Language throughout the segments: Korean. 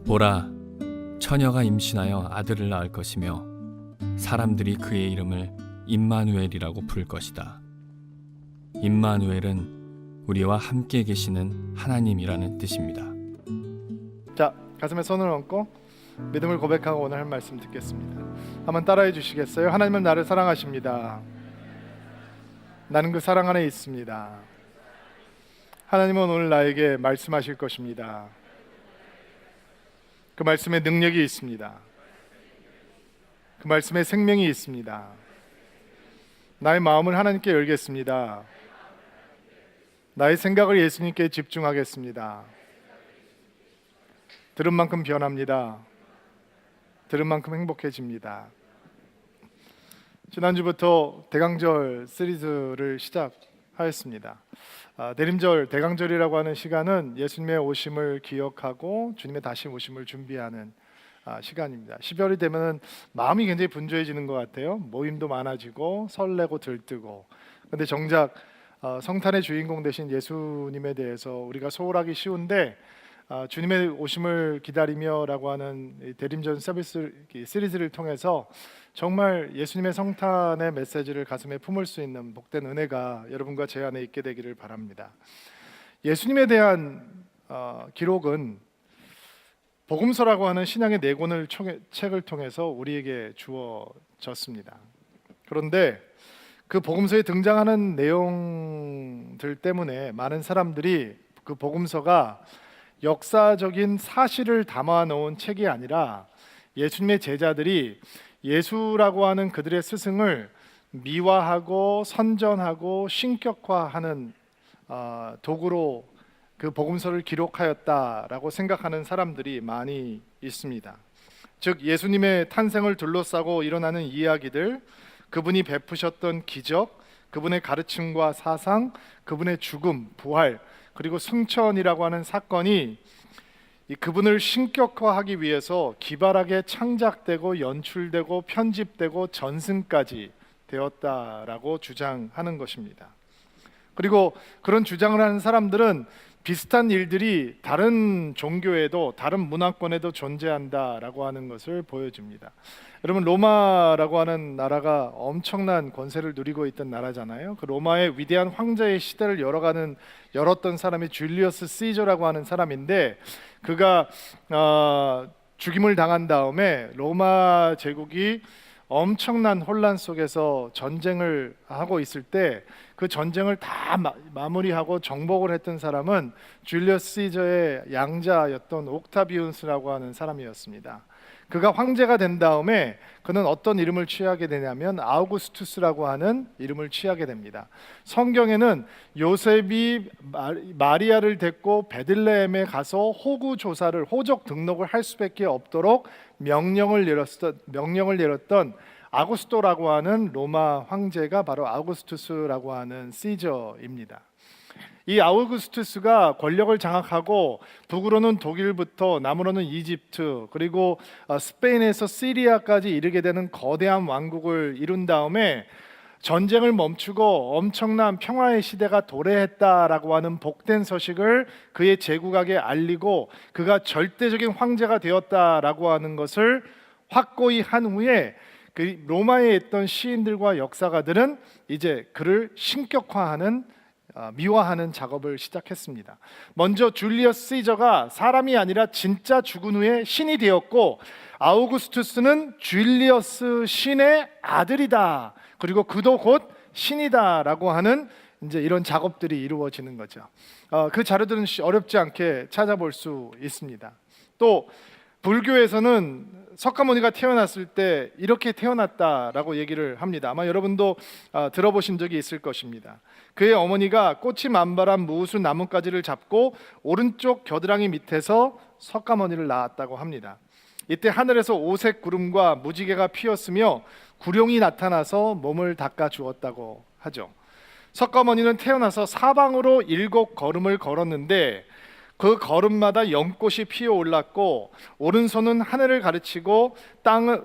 보라, 처녀가 임신하여 아들을 낳을 것이며 사람들이 그의 이름을 임마누엘이라고 부를 것이다. 임마누엘은 우리와 함께 계시는 하나님이라는 뜻입니다. 자, 가슴에 손을 얹고 믿음을 고백하고 오늘 할 말씀 듣겠습니다. 한번 따라해 주시겠어요? 하나님은 나를 사랑하십니다. 나는 그 사랑 안에 있습니다. 하나님은 오늘 나에게 말씀하실 것입니다. 그 말씀에 능력이 있습니다. 그 말씀에 생명이 있습니다. 나의 마음을 하나님께 열겠습니다. 나의 생각을 예수님께 집중하겠습니다. 들은 만큼 변합니다. 들은 만큼 행복해집니다. 지난주부터 대강절 시리즈를 시작하였습니다. 대림절, 대강절이라고 하는 시간은 예수님의 오심을 기억하고 주님의 다시 오심을 준비하는 시간입니다. 12월이 되면 마음이 굉장히 분주해지는 것 같아요. 모임도 많아지고 설레고 들뜨고. 그런데 정작 성탄의 주인공 되신 예수님에 대해서 우리가 소홀하기 쉬운데 주님의 오심을 기다리며라고 하는 대림절 서비스 시리즈를 통해서 정말 예수님의 성탄의 메시지를 가슴에 품을 수 있는 복된 은혜가 여러분과 제 안에 있게 되기를 바랍니다. 예수님에 대한 기록은 복음서라고 하는 신약의 네 권을 책을 통해서 우리에게 주어졌습니다. 그런데 그 복음서에 등장하는 내용들 때문에 많은 사람들이 그 복음서가 역사적인 사실을 담아 놓은 책이 아니라 예수님의 제자들이 예수라고 하는 그들의 스승을 미화하고 선전하고 신격화하는 도구로 그 복음서를 기록하였다라고 생각하는 사람들이 많이 있습니다. 즉 예수님의 탄생을 둘러싸고 일어나는 이야기들, 그분이 베푸셨던 기적, 그분의 가르침과 사상, 그분의 죽음, 부활, 그리고 승천이라고 하는 사건이 그분을 신격화하기 위해서 기발하게 창작되고 연출되고 편집되고 전승까지 되었다라고 주장하는 것입니다. 그리고 그런 주장을 하는 사람들은 비슷한 일들이 다른 종교에도 다른 문화권에도 존재한다라고 하는 것을 보여줍니다. 여러분, 로마라고 하는 나라가 엄청난 권세를 누리고 있던 나라잖아요. 그 로마의 위대한 황제의 시대를 열었던 사람이 줄리어스 시저라고 하는 사람인데, 그가 죽임을 당한 다음에 로마 제국이 엄청난 혼란 속에서 전쟁을 하고 있을 때 그 전쟁을 다 마무리하고 정복을 했던 사람은 줄리어스 시저의 양자였던 옥타비우스라고 하는 사람이었습니다. 그가 황제가 된 다음에 그는 어떤 이름을 취하게 되냐면 아우구스투스라고 하는 이름을 취하게 됩니다. 성경에는 요셉이 마리아를 데리고 베들레헴에 가서 호적 등록을 할 수밖에 없도록 명령을 내렸던 아구스토라고 하는 로마 황제가 바로 아우구스투스라고 하는 시저입니다. 이 아우구스투스가 권력을 장악하고 북으로는 독일부터 남으로는 이집트, 그리고 스페인에서 시리아까지 이르게 되는 거대한 왕국을 이룬 다음에 전쟁을 멈추고 엄청난 평화의 시대가 도래했다라고 하는 복된 소식을 그의 제국에게 알리고 그가 절대적인 황제가 되었다라고 하는 것을 확고히 한 후에 그 로마에 있던 시인들과 역사가들은 이제 그를 신격화하는 미화하는 작업을 시작했습니다. 먼저 줄리어스 시저가 사람이 아니라 진짜 죽은 후에 신이 되었고, 아우구스투스는 줄리어스 신의 아들이다, 그리고 그도 곧 신이다라고 하는 이제 이런 작업들이 이루어지는 거죠. 그 자료들은 어렵지 않게 찾아볼 수 있습니다. 또 불교에서는 석가모니가 태어났을 때 이렇게 태어났다라고 얘기를 합니다. 아마 여러분도 들어보신 적이 있을 것입니다. 그의 어머니가 꽃이 만발한 무우수 나뭇가지를 잡고 오른쪽 겨드랑이 밑에서 석가모니를 낳았다고 합니다. 이때 하늘에서 오색 구름과 무지개가 피었으며 구룡이 나타나서 몸을 닦아 주었다고 하죠. 석가모니는 태어나서 사방으로 7걸음을 걸었는데 그 걸음마다 연꽃이 피어올랐고, 오른손은 하늘을 가르치고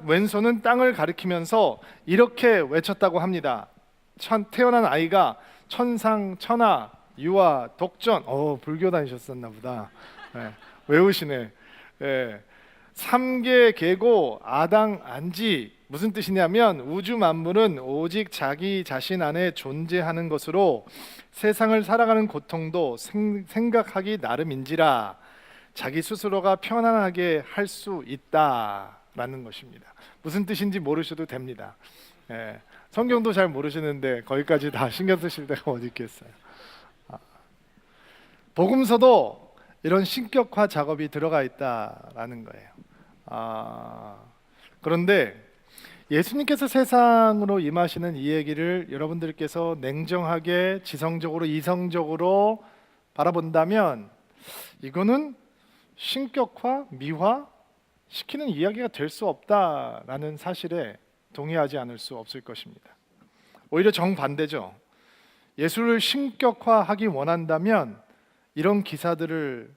왼손은 땅을 가리키면서 이렇게 외쳤다고 합니다. 태어난 아이가 천상, 천하, 유아, 독전. 불교 다니셨었나 보다. 외우시네. 삼계 계고 아당 안지, 무슨 뜻이냐면 우주 만물은 오직 자기 자신 안에 존재하는 것으로 세상을 살아가는 고통도 생각하기 나름인지라 자기 스스로가 편안하게 할 수 있다라는 것입니다. 무슨 뜻인지 모르셔도 됩니다. 성경도 잘 모르시는데 거기까지 다 신경 쓰실 때가 어디 있겠어요. 복음서도 이런 신격화 작업이 들어가 있다라는 거예요. 그런데 예수님께서 세상으로 임하시는 이 얘기를 여러분들께서 냉정하게 지성적으로 이성적으로 바라본다면 이거는 신격화, 미화 시키는 이야기가 될 수 없다라는 사실에 동의하지 않을 수 없을 것입니다. 오히려 정반대죠. 예수를 신격화하기 원한다면 이런 기사들을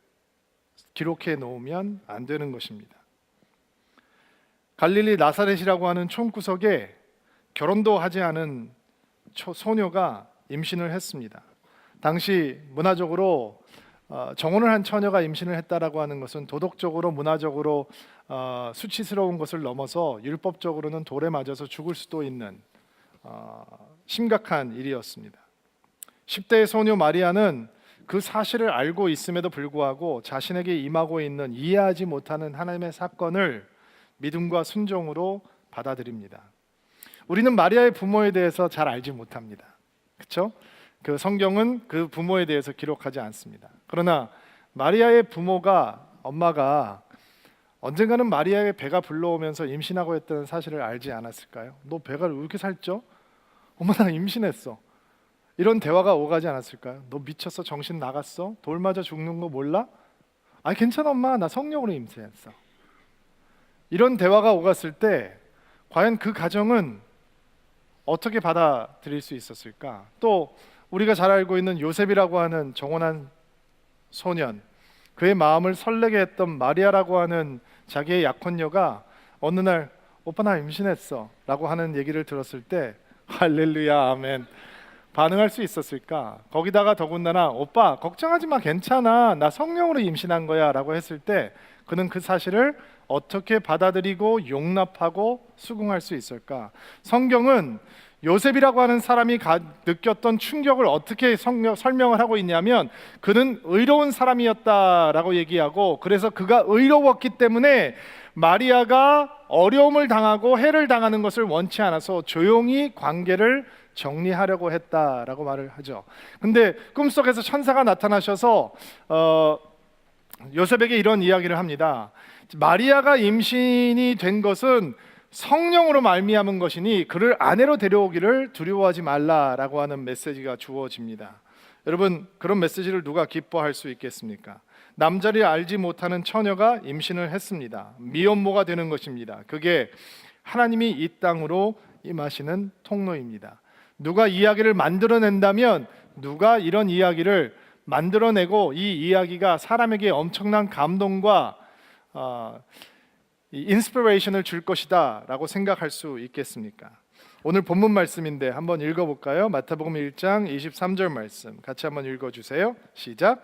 기록해 놓으면 안 되는 것입니다. 갈릴리 나사렛이라고 하는 촌구석에 결혼도 하지 않은 소녀가 임신을 했습니다. 당시 문화적으로 정혼을 한 처녀가 임신을 했다라고 하는 것은 도덕적으로 문화적으로 수치스러운 것을 넘어서 율법적으로는 돌에 맞아서 죽을 수도 있는 심각한 일이었습니다. 10대의 소녀 마리아는 그 사실을 알고 있음에도 불구하고 자신에게 임하고 있는 이해하지 못하는 하나님의 사건을 믿음과 순종으로 받아들입니다. 우리는 마리아의 부모에 대해서 잘 알지 못합니다. 그렇죠? 그 성경은 그 부모에 대해서 기록하지 않습니다. 그러나 마리아의 부모가, 엄마가 언젠가는 마리아의 배가 불러오면서 임신하고 했다는 사실을 알지 않았을까요? 너 배가 왜 이렇게 살쪄? 엄마 나 임신했어. 이런 대화가 오가지 않았을까요? 너 미쳤어? 정신 나갔어? 돌 맞아 죽는 거 몰라? 아니 괜찮아 엄마, 나 성령으로 임신했어. 이런 대화가 오갔을 때 과연 그 가정은 어떻게 받아들일 수 있었을까? 또 우리가 잘 알고 있는 요셉이라고 하는 정혼한 소년, 그의 마음을 설레게 했던 마리아라고 하는 자기의 약혼녀가 어느 날 오빠 나 임신했어 라고 하는 얘기를 들었을 때 할렐루야 아멘 반응할 수 있었을까? 거기다가 더군다나 오빠 걱정하지 마 괜찮아 나 성령으로 임신한 거야 라고 했을 때 그는 그 사실을 어떻게 받아들이고 용납하고 수긍할 수 있을까? 성경은 요셉이라고 하는 사람이 느꼈던 충격을 어떻게 설명을 하고 있냐면 그는 의로운 사람이었다라고 얘기하고 그래서 그가 의로웠기 때문에 마리아가 어려움을 당하고 해를 당하는 것을 원치 않아서 조용히 관계를 정리하려고 했다라고 말을 하죠. 근데 꿈속에서 천사가 나타나셔서 요셉에게 이런 이야기를 합니다. 마리아가 임신이 된 것은 성령으로 말미암은 것이니 그를 아내로 데려오기를 두려워하지 말라라고 하는 메시지가 주어집니다. 여러분 그런 메시지를 누가 기뻐할 수 있겠습니까? 남자를 알지 못하는 처녀가 임신을 했습니다. 미혼모가 되는 것입니다. 그게 하나님이 이 땅으로 임하시는 통로입니다. 누가 이야기를 만들어낸다면 누가 이런 이야기를 만들어내고 이 이야기가 사람에게 엄청난 감동과 인스피레이션을 줄 것이다 라고 생각할 수 있겠습니까? 오늘 본문 말씀인데 한번 읽어볼까요? 마태복음 1장 23절 말씀 같이 한번 읽어주세요. 시작.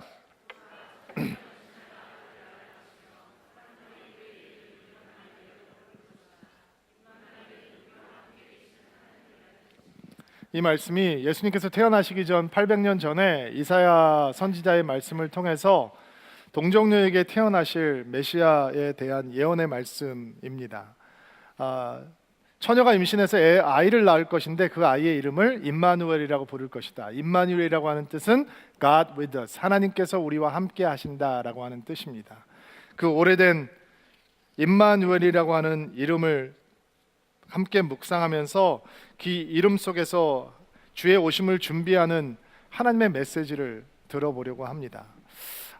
이 말씀이 예수님께서 태어나시기 전 800년 전에 이사야 선지자의 말씀을 통해서 동정녀에게 태어나실 메시아에 대한 예언의 말씀입니다. 처녀가 임신해서 아이를 낳을 것인데 그 아이의 이름을 임마누엘이라고 부를 것이다. 임마누엘이라고 하는 뜻은 God with us, 하나님께서 우리와 함께 하신다라고 하는 뜻입니다. 그 오래된 임마누엘이라고 하는 이름을 함께 묵상하면서 그 이름 속에서 주의 오심을 준비하는 하나님의 메시지를 들어보려고 합니다.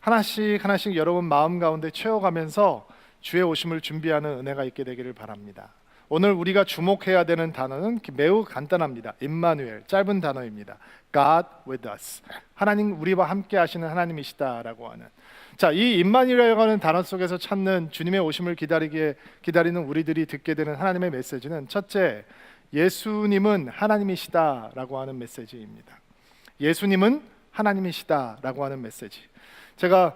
하나씩 하나씩 여러분 마음 가운데 채워가면서 주의 오심을 준비하는 은혜가 있게 되기를 바랍니다. 오늘 우리가 주목해야 되는 단어는 매우 간단합니다. 임마누엘, 짧은 단어입니다. God with us, 하나님 우리와 함께 하시는 하나님이시다라고 하는. 자, 이 임마누엘이라고 하는 단어 속에서 찾는 주님의 오심을 기다리는 우리들이 듣게 되는 하나님의 메시지는 첫째, 예수님은 하나님이시다라고 하는 메시지입니다. 예수님은 하나님이시다라고 하는 메시지. 제가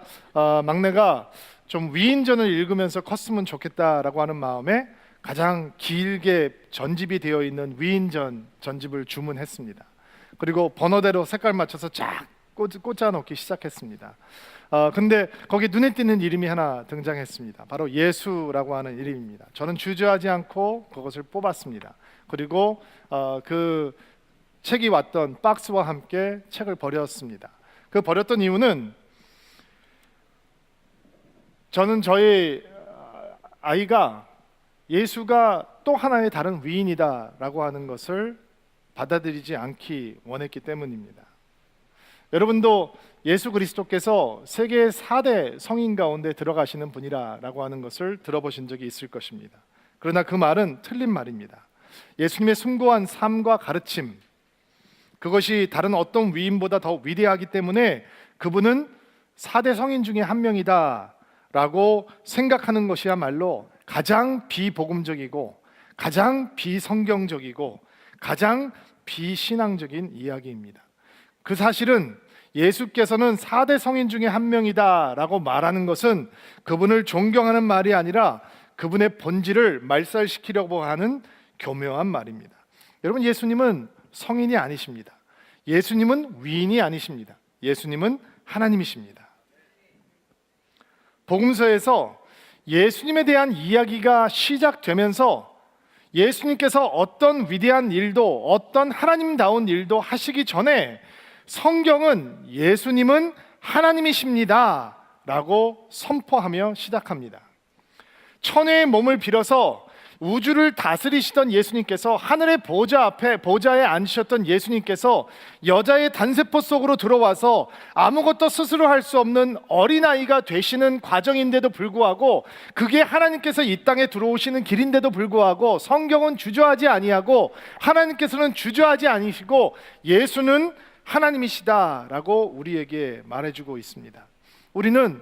막내가 좀 위인전을 읽으면서 컸으면 좋겠다라고 하는 마음에 가장 길게 전집이 되어 있는 위인전 전집을 주문했습니다. 그리고 번호대로 색깔 맞춰서 쫙 꽂아 놓기 시작했습니다. 근데 거기 눈에 띄는 이름이 하나 등장했습니다. 바로 예수라고 하는 이름입니다. 저는 주저하지 않고 그것을 뽑았습니다. 그리고 그 책이 왔던 박스와 함께 책을 버렸습니다. 그 버렸던 이유는 저는 저희 아이가 예수가 또 하나의 다른 위인이다라고 하는 것을 받아들이지 않기 원했기 때문입니다. 여러분도 예수 그리스도께서 세계 4대 성인 가운데 들어가시는 분이라고 하는 것을 들어보신 적이 있을 것입니다. 그러나 그 말은 틀린 말입니다. 예수님의 숭고한 삶과 가르침, 그것이 다른 어떤 위인보다 더 위대하기 때문에 그분은 4대 성인 중에 한 명이다라고 생각하는 것이야말로 가장 비복음적이고 가장 비성경적이고 가장 비신앙적인 이야기입니다. 그 사실은 예수께서는 4대 성인 중에 한 명이다라고 말하는 것은 그분을 존경하는 말이 아니라 그분의 본질을 말살시키려고 하는 교묘한 말입니다. 여러분, 예수님은 성인이 아니십니다. 예수님은 위인이 아니십니다. 예수님은 하나님이십니다. 복음서에서 예수님에 대한 이야기가 시작되면서 예수님께서 어떤 위대한 일도 어떤 하나님다운 일도 하시기 전에 성경은 예수님은 하나님이십니다 라고 선포하며 시작합니다. 천혜의 몸을 빌어서 우주를 다스리시던 예수님께서, 하늘의 보좌 앞에 보좌에 앉으셨던 예수님께서 여자의 단세포 속으로 들어와서 아무것도 스스로 할 수 없는 어린아이가 되시는 과정인데도 불구하고, 그게 하나님께서 이 땅에 들어오시는 길인데도 불구하고 성경은 주저하지 아니하고 하나님께서는 주저하지 아니시고 예수는 하나님이시다라고 우리에게 말해주고 있습니다. 우리는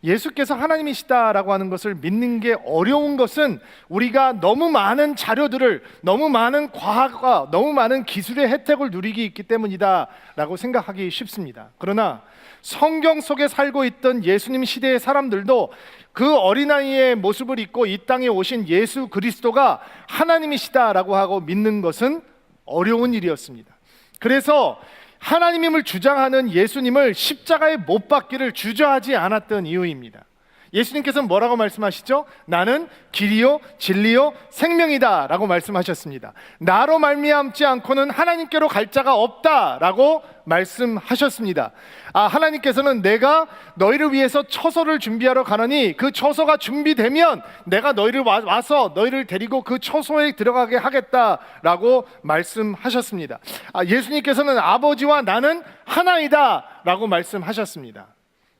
예수께서 하나님이시다라고 하는 것을 믿는 게 어려운 것은 우리가 너무 많은 자료들을, 너무 많은 과학과 너무 많은 기술의 혜택을 누리기 있기 때문이다라고 생각하기 쉽습니다. 그러나 성경 속에 살고 있던 예수님 시대의 사람들도 그 어린아이의 모습을 입고 이 땅에 오신 예수 그리스도가 하나님이시다라고 하고 믿는 것은 어려운 일이었습니다. 그래서 하나님임을 주장하는 예수님을 십자가에 못 박기를 주저하지 않았던 이유입니다. 예수님께서는 뭐라고 말씀하시죠? 나는 길이요 진리요 생명이다 라고 말씀하셨습니다. 나로 말미암지 않고는 하나님께로 갈 자가 없다 라고 말씀하셨습니다. 하나님께서는 내가 너희를 위해서 처소를 준비하러 가노니 그 처소가 준비되면 내가 너희를 와서 너희를 데리고 그 처소에 들어가게 하겠다라고 말씀하셨습니다. 예수님께서는 아버지와 나는 하나이다 라고 말씀하셨습니다.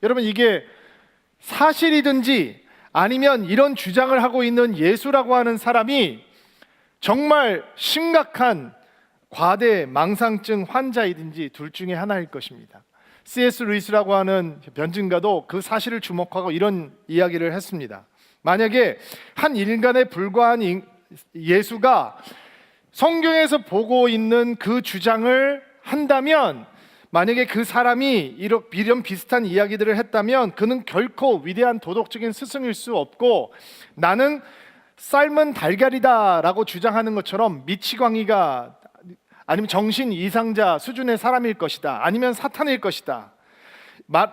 여러분, 이게 사실이든지 아니면 이런 주장을 하고 있는 예수라고 하는 사람이 정말 심각한 과대 망상증 환자이든지 둘 중에 하나일 것입니다. C.S. 루이스라고 하는 변증가도 그 사실을 주목하고 이런 이야기를 했습니다. 만약에 한 인간에 불과한 예수가 성경에서 보고 있는 그 주장을 한다면, 만약에 그 사람이 이런 비슷한 이야기들을 했다면 그는 결코 위대한 도덕적인 스승일 수 없고, 나는 삶은 달걀이다 라고 주장하는 것처럼 미치광이가 아니면 정신 이상자 수준의 사람일 것이다, 아니면 사탄일 것이다.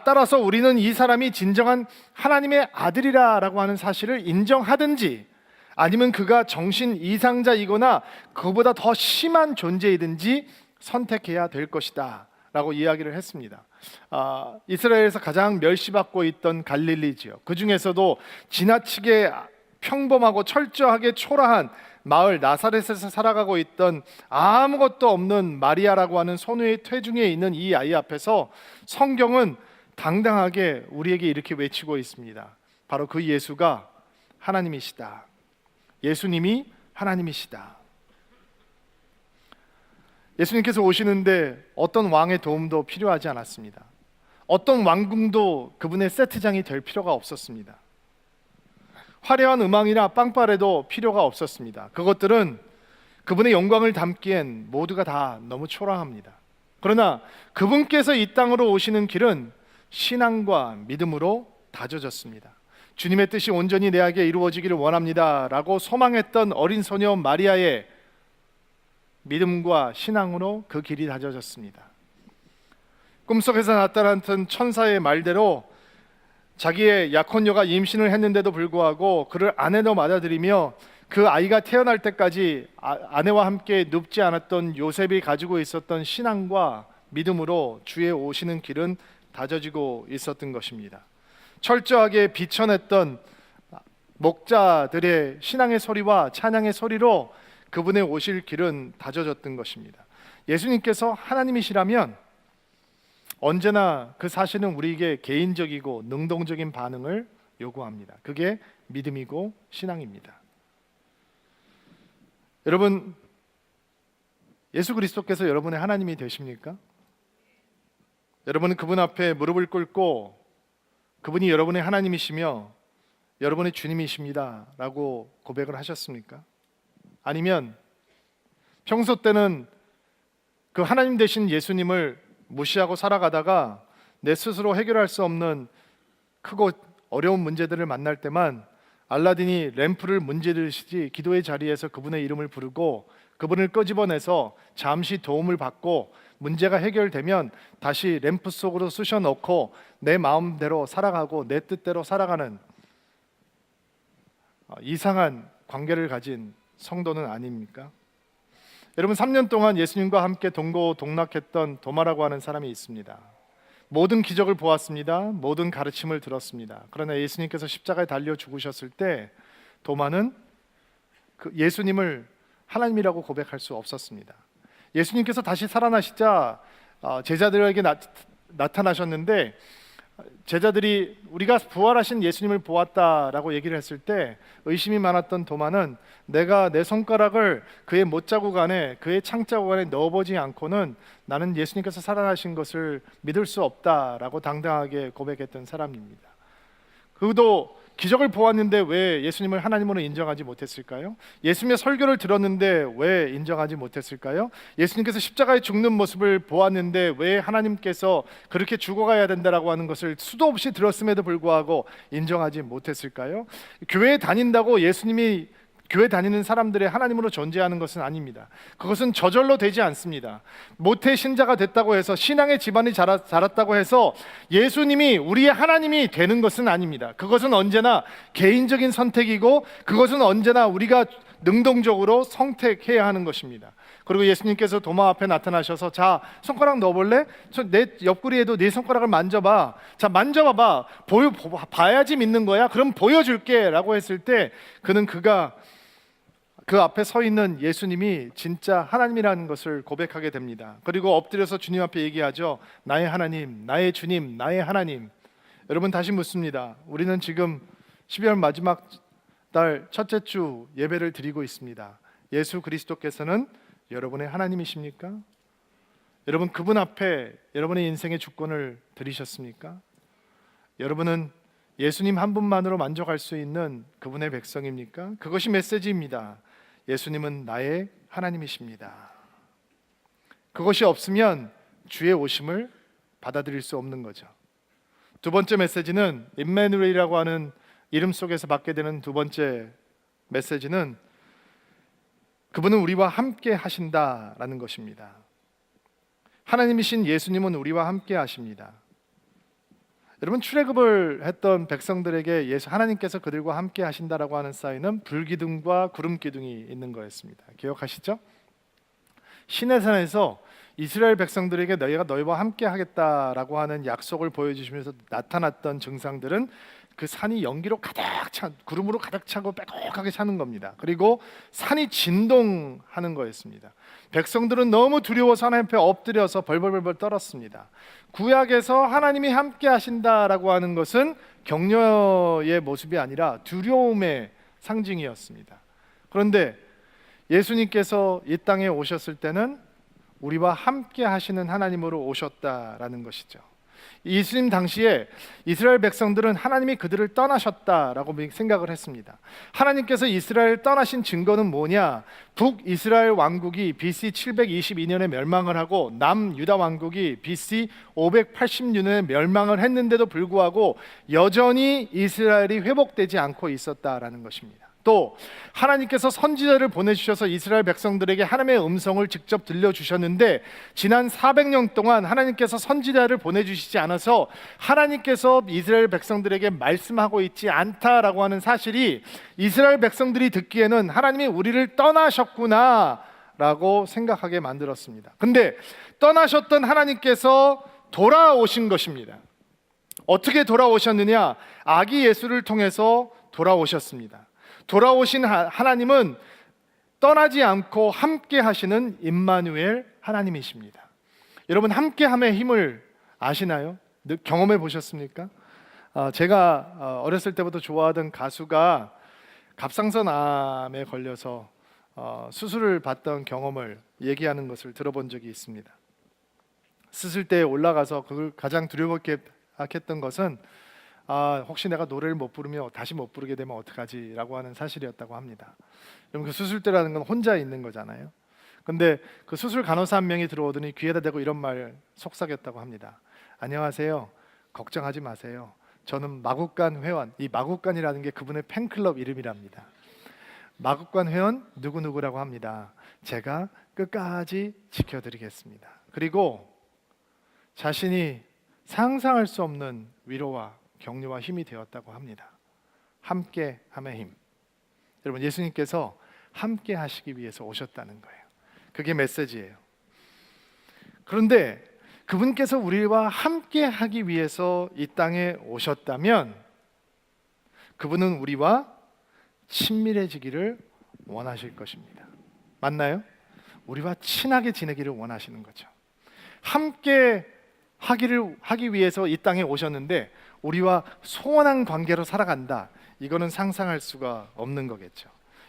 따라서 우리는 이 사람이 진정한 하나님의 아들이라고 하는 사실을 인정하든지, 아니면 그가 정신 이상자이거나 그보다 더 심한 존재이든지 선택해야 될 것이다 라고 이야기를 했습니다. 이스라엘에서 가장 멸시받고 있던 갈릴리 지역, 그 중에서도 지나치게 평범하고 철저하게 초라한 마을 나사렛에서 살아가고 있던 아무것도 없는 마리아라고 하는 선우의 태중에 있는 이 아이 앞에서 성경은 당당하게 우리에게 이렇게 외치고 있습니다. 바로 그 예수가 하나님이시다. 예수님이 하나님이시다. 예수님께서 오시는데 어떤 왕의 도움도 필요하지 않았습니다. 어떤 왕궁도 그분의 세트장이 될 필요가 없었습니다. 화려한 음악이나 빵빠레도 필요가 없었습니다. 그것들은 그분의 영광을 담기엔 모두가 다 너무 초라합니다. 그러나 그분께서 이 땅으로 오시는 길은 신앙과 믿음으로 다져졌습니다. 주님의 뜻이 온전히 내게 이루어지기를 원합니다 라고 소망했던 어린 소녀 마리아의 믿음과 신앙으로 그 길이 다져졌습니다. 꿈속에서 나타났던 천사의 말대로 자기의 약혼녀가 임신을 했는데도 불구하고 그를 아내로 받아들이며 그 아이가 태어날 때까지 아내와 함께 눕지 않았던 요셉이 가지고 있었던 신앙과 믿음으로 주의 오시는 길은 다져지고 있었던 것입니다. 철저하게 비천했던 목자들의 신앙의 소리와 찬양의 소리로 그분의 오실 길은 다져졌던 것입니다. 예수님께서 하나님이시라면 언제나 그 사실은 우리에게 개인적이고 능동적인 반응을 요구합니다. 그게 믿음이고 신앙입니다. 여러분, 예수 그리스도께서 여러분의 하나님이 되십니까? 여러분은 그분 앞에 무릎을 꿇고 그분이 여러분의 하나님이시며 여러분의 주님이십니다 라고 고백을 하셨습니까? 아니면 평소 때는 그 하나님 되신 예수님을 무시하고 살아가다가 내 스스로 해결할 수 없는 크고 어려운 문제들을 만날 때만 알라딘이 램프를 문지르시지 기도의 자리에서 그분의 이름을 부르고 그분을 끄집어내서 잠시 도움을 받고 문제가 해결되면 다시 램프 속으로 쑤셔 넣고 내 마음대로 살아가고 내 뜻대로 살아가는 이상한 관계를 가진 성도는 아닙니까? 여러분, 3년 동안 예수님과 함께 동고동락했던 도마라고 하는 사람이 있습니다. 모든 기적을 보았습니다. 모든 가르침을 들었습니다. 그러나 예수님께서 십자가에 달려 죽으셨을 때 도마는 그 예수님을 하나님이라고 고백할 수 없었습니다. 예수님께서 다시 살아나시자 제자들에게 나타나셨는데 제자들이 우리가 부활하신 예수님을 보았다라고 얘기를 했을 때 의심이 많았던 도마는 내가 내 손가락을 그의 못자국 안에 그의 창자국 안에 넣어보지 않고는 나는 예수님께서 살아나신 것을 믿을 수 없다라고 당당하게 고백했던 사람입니다. 그도 기적을 보았는데 왜 예수님을 하나님으로 인정하지 못했을까요? 예수님의 설교를 들었는데 왜 인정하지 못했을까요? 예수님께서 십자가에 죽는 모습을 보았는데 왜 하나님께서 그렇게 죽어가야 된다라고 하는 것을 수도 없이 들었음에도 불구하고 인정하지 못했을까요? 교회에 다닌다고 예수님이 교회 다니는 사람들의 하나님으로 존재하는 것은 아닙니다. 그것은 저절로 되지 않습니다. 모태 신자가 됐다고 해서 신앙의 집안이 자랐다고 해서 예수님이 우리의 하나님이 되는 것은 아닙니다. 그것은 언제나 개인적인 선택이고 그것은 언제나 우리가 능동적으로 선택해야 하는 것입니다. 그리고 예수님께서 도마 앞에 나타나셔서 자, 손가락 넣어볼래? 내 옆구리에도 네 손가락을 만져봐. 자, 만져봐봐. 봐야지 믿는 거야? 그럼 보여줄게 라고 했을 때 그는 그 앞에 서 있는 예수님이 진짜 하나님이라는 것을 고백하게 됩니다. 그리고 엎드려서 주님 앞에 얘기하죠. 나의 하나님, 나의 주님, 나의 하나님. 여러분, 다시 묻습니다. 우리는 지금 12월 마지막 달 첫째 주 예배를 드리고 있습니다. 예수 그리스도께서는 여러분의 하나님이십니까? 여러분, 그분 앞에 여러분의 인생의 주권을 드리셨습니까? 여러분은 예수님 한 분만으로 만족할 수 있는 그분의 백성입니까? 그것이 메시지입니다. 예수님은 나의 하나님이십니다. 그것이 없으면 주의 오심을 받아들일 수 없는 거죠. 두 번째 메시지는 임마누엘이라고 하는 이름 속에서 받게 되는 두 번째 메시지는 그분은 우리와 함께 하신다라는 것입니다. 하나님이신 예수님은 우리와 함께 하십니다. 여러분, 출애굽을 했던 백성들에게 하나님께서 그들과 함께 하신다라고 하는 사인은 불기둥과 구름기둥이 있는 거였습니다. 기억하시죠? 시내산에서 이스라엘 백성들에게 너희가 너희와 함께 하겠다라고 하는 약속을 보여주시면서 나타났던 증상들은 그 산이 연기로 가득 찬, 구름으로 가득 차고 빼곡하게 차는 겁니다. 그리고 산이 진동하는 거였습니다. 백성들은 너무 두려워서 하나님 앞에 엎드려서 벌벌벌 떨었습니다. 구약에서 하나님이 함께 하신다라고 하는 것은 격려의 모습이 아니라 두려움의 상징이었습니다. 그런데 예수님께서 이 땅에 오셨을 때는 우리와 함께 하시는 하나님으로 오셨다라는 것이죠. 예수님 당시에 이스라엘 백성들은 하나님이 그들을 떠나셨다라고 생각을 했습니다. 하나님께서 이스라엘을 떠나신 증거는 뭐냐? 북이스라엘 왕국이 BC 722년에 멸망을 하고 남유다 왕국이 BC 580년에 멸망을 했는데도 불구하고 여전히 이스라엘이 회복되지 않고 있었다라는 것입니다. 또 하나님께서 선지자를 보내주셔서 이스라엘 백성들에게 하나님의 음성을 직접 들려주셨는데 지난 400년 동안 하나님께서 선지자를 보내주시지 않아서 하나님께서 이스라엘 백성들에게 말씀하고 있지 않다라고 하는 사실이 이스라엘 백성들이 듣기에는 하나님이 우리를 떠나셨구나 라고 생각하게 만들었습니다. 근데 떠나셨던 하나님께서 돌아오신 것입니다. 어떻게 돌아오셨느냐? 아기 예수를 통해서 돌아오셨습니다. 돌아오신 하나님은 떠나지 않고 함께 하시는 임마누엘 하나님이십니다. 여러분, 함께함의 힘을 아시나요? 경험해 보셨습니까? 제가 어렸을 때부터 좋아하던 가수가 갑상선암에 걸려서 수술을 받던 경험을 얘기하는 것을 들어본 적이 있습니다. 수술대에 올라가서 그걸 가장 두려웠게 했던 것은 혹시 내가 노래를 못 부르면 다시 못 부르게 되면 어떡하지? 라고 하는 사실이었다고 합니다. 여러분, 그 수술대라는 건 혼자 있는 거잖아요. 근데 그 수술 간호사 한 명이 들어오더니 귀에다 대고 이런 말 속삭였다고 합니다. 안녕하세요. 걱정하지 마세요. 저는 마국간 회원, 이 마국간이라는 게 그분의 팬클럽 이름이랍니다. 마국간 회원 누구누구라고 합니다. 제가 끝까지 지켜드리겠습니다. 그리고 자신이 상상할 수 없는 위로와 격려와 힘이 되었다고 합니다. 함께함의 힘. 여러분, 예수님께서 함께 하시기 위해서 오셨다는 거예요. 그게 메시지예요. 그런데 그분께서 우리와 함께 하기 위해서 이 땅에 오셨다면 그분은 우리와 친밀해지기를 원하실 것입니다. 맞나요? 우리와 친하게 지내기를 원하시는 거죠. 함께 하기 위해서 이 땅에 오셨는데 우리와 소원한 관계로 살아간다. 이거는 상상할 수가 없는 거겠죠.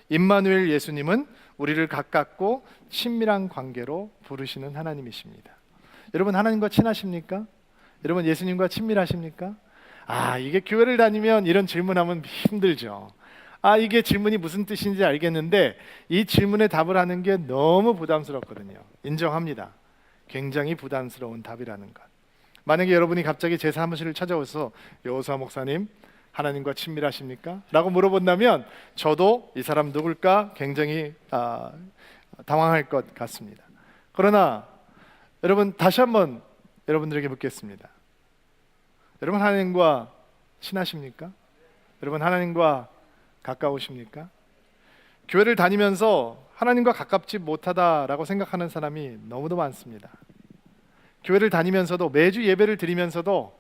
임마누엘 예수님은 우리를 가깝고 친밀한 관계로 부르시는 하나님이십니다. 여러분, 하나님과 친하십니까? 여러분, 예수님과 친밀하십니까? 이게 교회를 다니면 이런 질문하면 힘들죠. 이게 질문이 무슨 뜻인지 알겠는데 이 질문에 답을 하는 게 너무 부담스럽거든요. 인정합니다. 굉장히 부담스러운 답이라는 것. 만약에 여러분이 갑자기 제 사무실을 찾아와서 여호수아 목사님, 하나님과 친밀하십니까? 라고 물어본다면 저도 이 사람 누굴까 굉장히 당황할 것 같습니다. 그러나 여러분, 다시 한번 여러분들에게 묻겠습니다. 여러분, 하나님과 친하십니까? 여러분, 하나님과 가까우십니까? 교회를 다니면서 하나님과 가깝지 못하다라고 생각하는 사람이 너무도 많습니다. 교회를 다니면서도 매주 예배를 드리면서도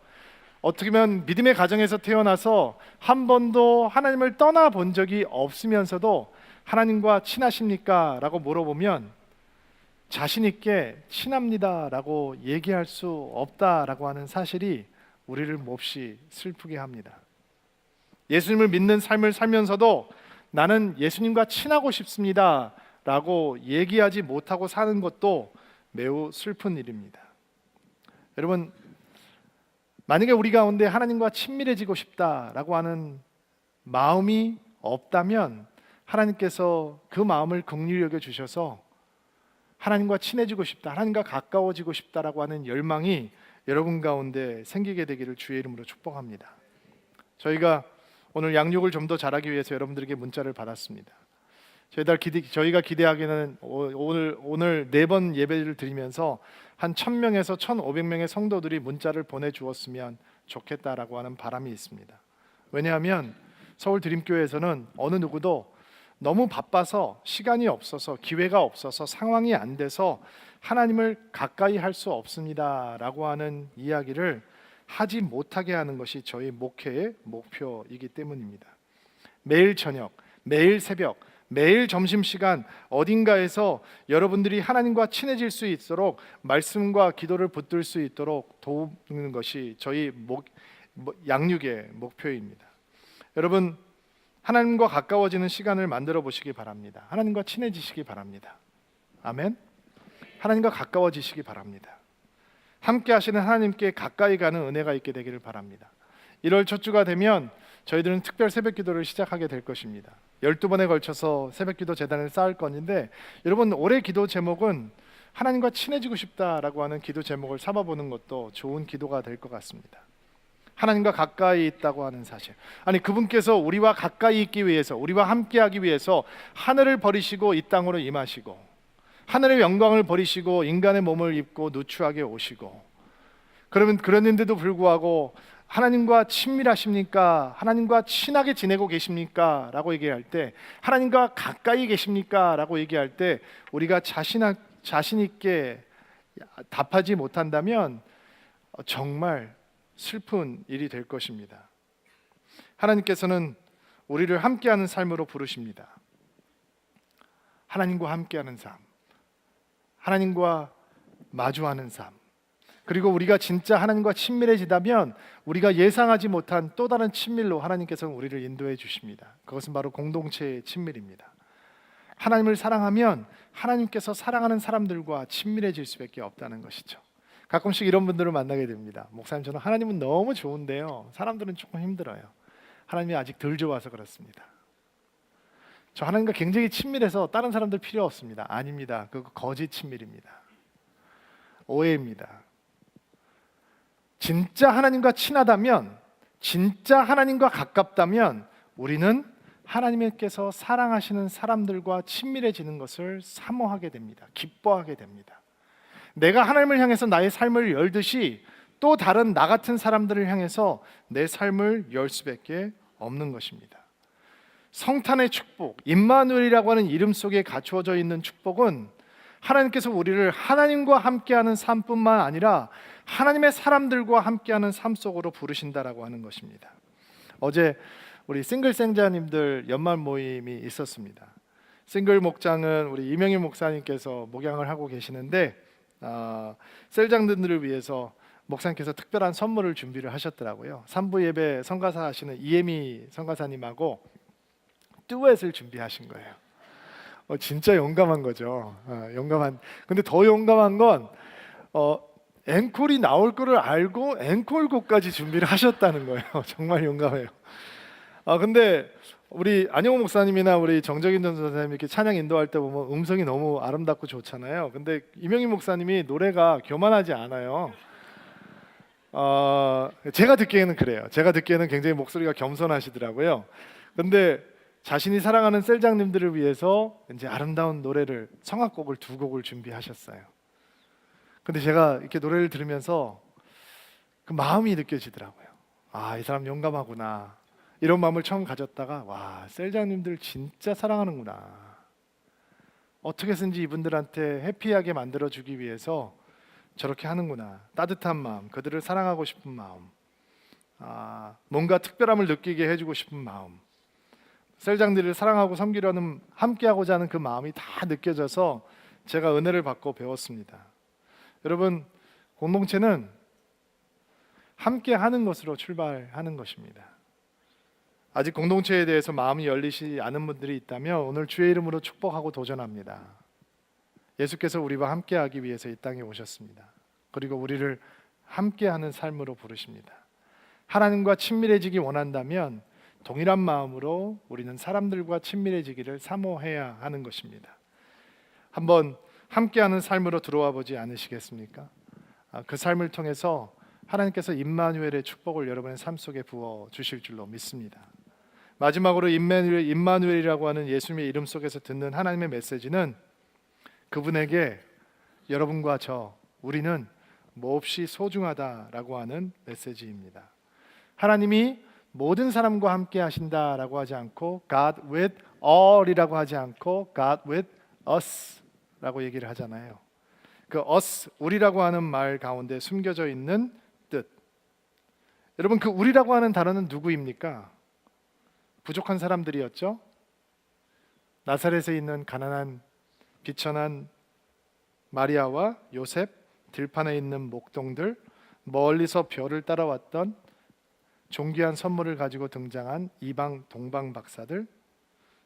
어떻게 보면 믿음의 가정에서 태어나서 한 번도 하나님을 떠나본 적이 없으면서도 하나님과 친하십니까? 라고 물어보면 자신 있게 친합니다 라고 얘기할 수 없다라고 하는 사실이 우리를 몹시 슬프게 합니다. 예수님을 믿는 삶을 살면서도 나는 예수님과 친하고 싶습니다 라고 얘기하지 못하고 사는 것도 매우 슬픈 일입니다. 여러분, 만약에 우리 가운데 하나님과 친밀해지고 싶다라고 하는 마음이 없다면 하나님께서 그 마음을 긍휼히 여겨 주셔서 하나님과 친해지고 싶다, 하나님과 가까워지고 싶다라고 하는 열망이 여러분 가운데 생기게 되기를 주의 이름으로 축복합니다. 저희가 오늘 양육을 좀 더 잘하기 위해서 여러분들에게 문자를 받았습니다. 저희가 기대하기는 오늘 4번 예배를 드리면서 한 1000명에서 1500명의 성도들이 문자를 보내주었으면 좋겠다라고 하는 바람이 있습니다. 왜냐하면 서울 드림교회에서는 어느 누구도 너무 바빠서 시간이 없어서 기회가 없어서 상황이 안 돼서 하나님을 가까이 할 수 없습니다 라고 하는 이야기를 하지 못하게 하는 것이 저희 목회의 목표이기 때문입니다. 매일 저녁, 매일 새벽, 매일 점심시간 어딘가에서 여러분들이 하나님과 친해질 수 있도록 말씀과 기도를 붙들 수 있도록 도우는 것이 저희 양육의 목표입니다. 여러분, 하나님과 가까워지는 시간을 만들어 보시기 바랍니다. 하나님과 친해지시기 바랍니다. 아멘. 하나님과 가까워지시기 바랍니다. 함께 하시는 하나님께 가까이 가는 은혜가 있게 되기를 바랍니다. 1월 첫 주가 되면 저희들은 특별 새벽기도를 시작하게 될 것입니다. 12번에 걸쳐서 새벽기도 제단을 쌓을 건데, 여러분 올해 기도 제목은 하나님과 친해지고 싶다라고 하는 기도 제목을 삼아보는 것도 좋은 기도가 될 것 같습니다. 하나님과 가까이 있다고 하는 사실, 아니 그분께서 우리와 가까이 있기 위해서, 우리와 함께하기 위해서 하늘을 버리시고 이 땅으로 임하시고, 하늘의 영광을 버리시고 인간의 몸을 입고 누추하게 오시고, 그러면 그랬는데도 불구하고 하나님과 친밀하십니까? 하나님과 친하게 지내고 계십니까? 라고 얘기할 때, 하나님과 가까이 계십니까? 라고 얘기할 때 우리가 자신 있게 답하지 못한다면 정말 슬픈 일이 될 것입니다. 하나님께서는 우리를 함께하는 삶으로 부르십니다. 하나님과 함께하는 삶, 하나님과 마주하는 삶, 그리고 우리가 진짜 하나님과 친밀해지다면 우리가 예상하지 못한 또 다른 친밀로 하나님께서는 우리를 인도해 주십니다. 그것은 바로 공동체의 친밀입니다. 하나님을 사랑하면 하나님께서 사랑하는 사람들과 친밀해질 수밖에 없다는 것이죠. 가끔씩 이런 분들을 만나게 됩니다. 목사님, 저는 하나님은 너무 좋은데요, 사람들은 조금 힘들어요. 하나님이 아직 덜 좋아서 그렇습니다. 저 하나님과 굉장히 친밀해서 다른 사람들 필요 없습니다. 아닙니다. 그거 거짓 친밀입니다. 오해입니다. 진짜 하나님과 친하다면, 진짜 하나님과 가깝다면 우리는 하나님께서 사랑하시는 사람들과 친밀해지는 것을 사모하게 됩니다. 기뻐하게 됩니다. 내가 하나님을 향해서 나의 삶을 열듯이 또 다른 나 같은 사람들을 향해서 내 삶을 열 수밖에 없는 것입니다. 성탄의 축복, 임마누엘이라고 하는 이름 속에 갖추어져 있는 축복은 하나님께서 우리를 하나님과 함께하는 삶뿐만 아니라 하나님의 사람들과 함께하는 삶 속으로 부르신다라고 하는 것입니다. 어제 우리 싱글 생자님들 연말 모임이 있었습니다. 싱글 목장은 우리 이명희 목사님께서 목양을 하고 계시는데, 셀장들을 위해서 목사님께서 특별한 선물을 준비를 하셨더라고요. 3부 예배 성가사 하시는 이혜미 성가사님하고 듀엣을 준비하신 거예요. 진짜 용감한 거죠. 근데 더 용감한 건 앵콜이 나올 거를 알고 앵콜곡까지 준비를 하셨다는 거예요. 정말 용감해요. 근데 우리 안영호 목사님이나 우리 정적인 전도사님 이렇게 찬양 인도할 때 보면 음성이 너무 아름답고 좋잖아요. 근데 이명희 목사님이 노래가 교만하지 않아요. 제가 듣기에는 그래요. 제가 듣기에는 굉장히 목소리가 겸손하시더라고요. 근데 자신이 사랑하는 셀장님들을 위해서 이제 아름다운 노래를, 성악곡을 2곡을 준비하셨어요. 근데 제가 이렇게 노래를 들으면서 그 마음이 느껴지더라고요. 이 사람 용감하구나, 이런 마음을 처음 가졌다가, 와, 셀장님들 진짜 사랑하는구나, 어떻게든지 이분들한테 해피하게 만들어주기 위해서 저렇게 하는구나, 따뜻한 마음, 그들을 사랑하고 싶은 마음, 뭔가 특별함을 느끼게 해주고 싶은 마음, 셀장들을 사랑하고 섬기려는, 함께하고자 하는 그 마음이 다 느껴져서 제가 은혜를 받고 배웠습니다. 여러분, 공동체는 함께하는 것으로 출발하는 것입니다. 아직 공동체에 대해서 마음이 열리지 않은 분들이 있다면 오늘 주의 이름으로 축복하고 도전합니다. 예수께서 우리와 함께하기 위해서 이 땅에 오셨습니다. 그리고 우리를 함께하는 삶으로 부르십니다. 하나님과 친밀해지기 원한다면 동일한 마음으로 우리는 사람들과 친밀해지기를 사모해야 하는 것입니다. 한번 함께하는 삶으로 들어와 보지 않으시겠습니까? 그 삶을 통해서 하나님께서 임마누엘의 축복을 여러분의 삶 속에 부어 주실 줄로 믿습니다. 마지막으로 임마누엘이라고 하는 예수님의 이름 속에서 듣는 하나님의 메시지는 그분에게 여러분과 우리는 몹시 소중하다라고 하는 메시지입니다. 하나님이 모든 사람과 함께 하신다라고 하지 않고 God with all이라고 하지 않고 God with us라고 얘기를 하잖아요. 그 us, 우리라고 하는 말 가운데 숨겨져 있는 뜻, 여러분, 그 우리라고 하는 단어는 누구입니까? 부족한 사람들이었죠. 나사렛에 있는 가난한 비천한 마리아와 요셉, 들판에 있는 목동들, 멀리서 별을 따라왔던 존귀한 선물을 가지고 등장한 이방 동방 박사들,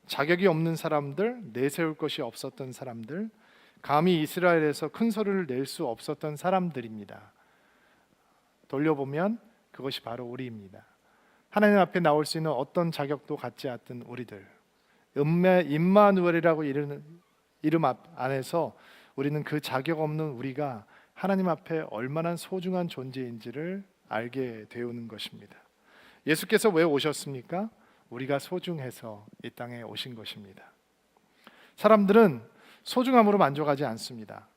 자격이 없는 사람들, 내세울 것이 없었던 사람들, 감히 이스라엘에서 큰 소리를 낼 수 없었던 사람들입니다. 돌려보면 그것이 바로 우리입니다. 하나님 앞에 나올 수 있는 어떤 자격도 갖지 않던 우리들, 임마누엘이라고 이르는 이름 안에서 우리는 그 자격 없는 우리가 하나님 앞에 얼마나 소중한 존재인지를 알게 되는 것입니다. 예수께서 왜 오셨습니까? 우리가 소중해서 이 땅에 오신 것입니다. 사람들은 소중함으로 만족하지 않습니다.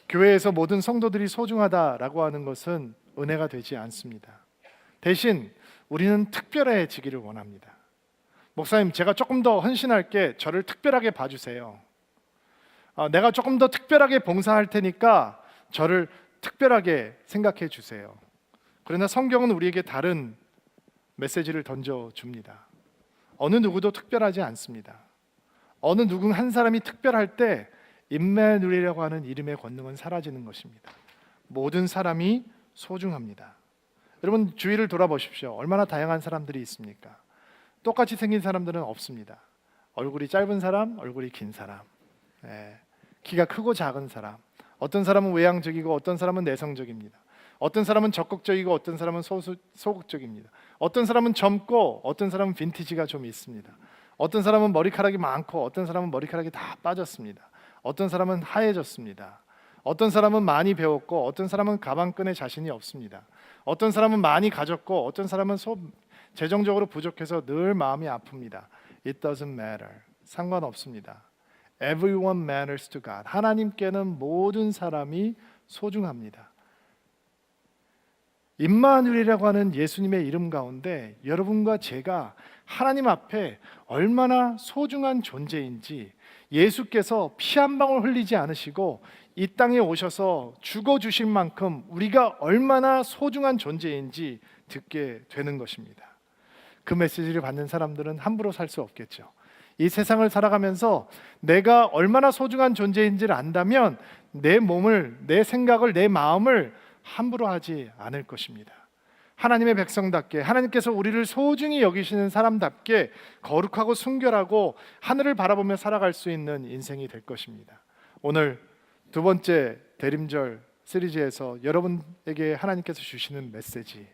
교회에서 모든 성도들이 소중하다라고 하는 것은 은혜가 되지 않습니다. 대신 우리는 특별해지기를 원합니다. 목사님, 제가 조금 더 헌신할게. 저를 특별하게 봐주세요. 내가 조금 더 특별하게 봉사할 테니까 저를 특별하게 생각해 주세요. 그러나 성경은 우리에게 다른 메시지를 던져줍니다. 어느 누구도 특별하지 않습니다. 어느 누군 한 사람이 특별할 때 임마누엘이라고 하는 이름의 권능은 사라지는 것입니다. 모든 사람이 소중합니다. 여러분 주위를 돌아보십시오. 얼마나 다양한 사람들이 있습니까? 똑같이 생긴 사람들은 없습니다. 얼굴이 짧은 사람, 얼굴이 긴 사람, 키가 크고 작은 사람, 어떤 사람은 외향적이고 어떤 사람은 내성적입니다. 어떤 사람은 적극적이고 어떤 사람은 소극적입니다. 어떤 사람은 젊고 어떤 사람은 빈티지가 좀 있습니다. 어떤 사람은 머리카락이 많고 어떤 사람은 머리카락이 다 빠졌습니다. 어떤 사람은 하얘졌습니다. 어떤 사람은 많이 배웠고 어떤 사람은 가방끈에 자신이 없습니다. 어떤 사람은 많이 가졌고 어떤 사람은 재정적으로 부족해서 늘 마음이 아픕니다. It doesn't matter. 상관없습니다. Everyone matters to God. 하나님께는 모든 사람이 소중합니다. 임마누엘이라고 하는 예수님의 이름 가운데 여러분과 제가 하나님 앞에 얼마나 소중한 존재인지, 예수께서 피 한 방울 흘리지 않으시고 이 땅에 오셔서 죽어주실 만큼 우리가 얼마나 소중한 존재인지 듣게 되는 것입니다. 그 메시지를 받는 사람들은 함부로 살 수 없겠죠. 이 세상을 살아가면서 내가 얼마나 소중한 존재인지를 안다면 내 몸을, 내 생각을, 내 마음을 함부로 하지 않을 것입니다. 하나님의 백성답게, 하나님께서 우리를 소중히 여기시는 사람답게 거룩하고 순결하고 하늘을 바라보며 살아갈 수 있는 인생이 될 것입니다. 오늘 두 번째 대림절 시리즈에서 여러분에게 하나님께서 주시는 메시지,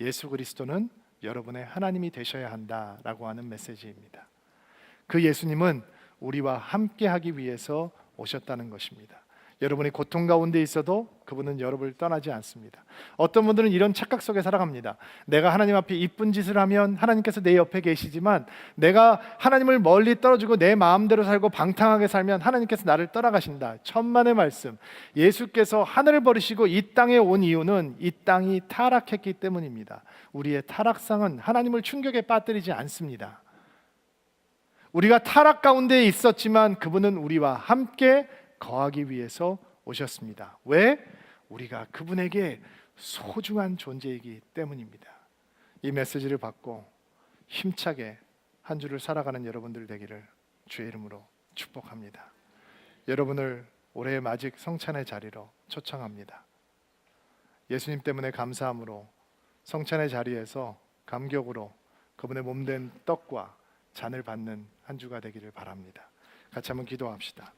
예수 그리스도는 여러분의 하나님이 되셔야 한다라고 하는 메시지입니다. 그 예수님은 우리와 함께 하기 위해서 오셨다는 것입니다. 여러분이 고통 가운데 있어도 그분은 여러분을 떠나지 않습니다. 어떤 분들은 이런 착각 속에 살아갑니다. 내가 하나님 앞에 이쁜 짓을 하면 하나님께서 내 옆에 계시지만 내가 하나님을 멀리 떨어지고 내 마음대로 살고 방탕하게 살면 하나님께서 나를 떠나가신다. 천만의 말씀. 예수께서 하늘을 버리시고 이 땅에 온 이유는 이 땅이 타락했기 때문입니다. 우리의 타락상은 하나님을 충격에 빠뜨리지 않습니다. 우리가 타락 가운데 있었지만 그분은 우리와 함께 거하기 위해서 오셨습니다. 왜? 우리가 그분에게 소중한 존재이기 때문입니다. 이 메시지를 받고 힘차게 한 주를 살아가는 여러분들 되기를 주의 이름으로 축복합니다. 여러분을 올해의 마직 성찬의 자리로 초청합니다. 예수님 때문에 감사함으로 성찬의 자리에서 감격으로 그분의 몸된 떡과 잔을 받는 한 주가 되기를 바랍니다. 같이 한번 기도합시다.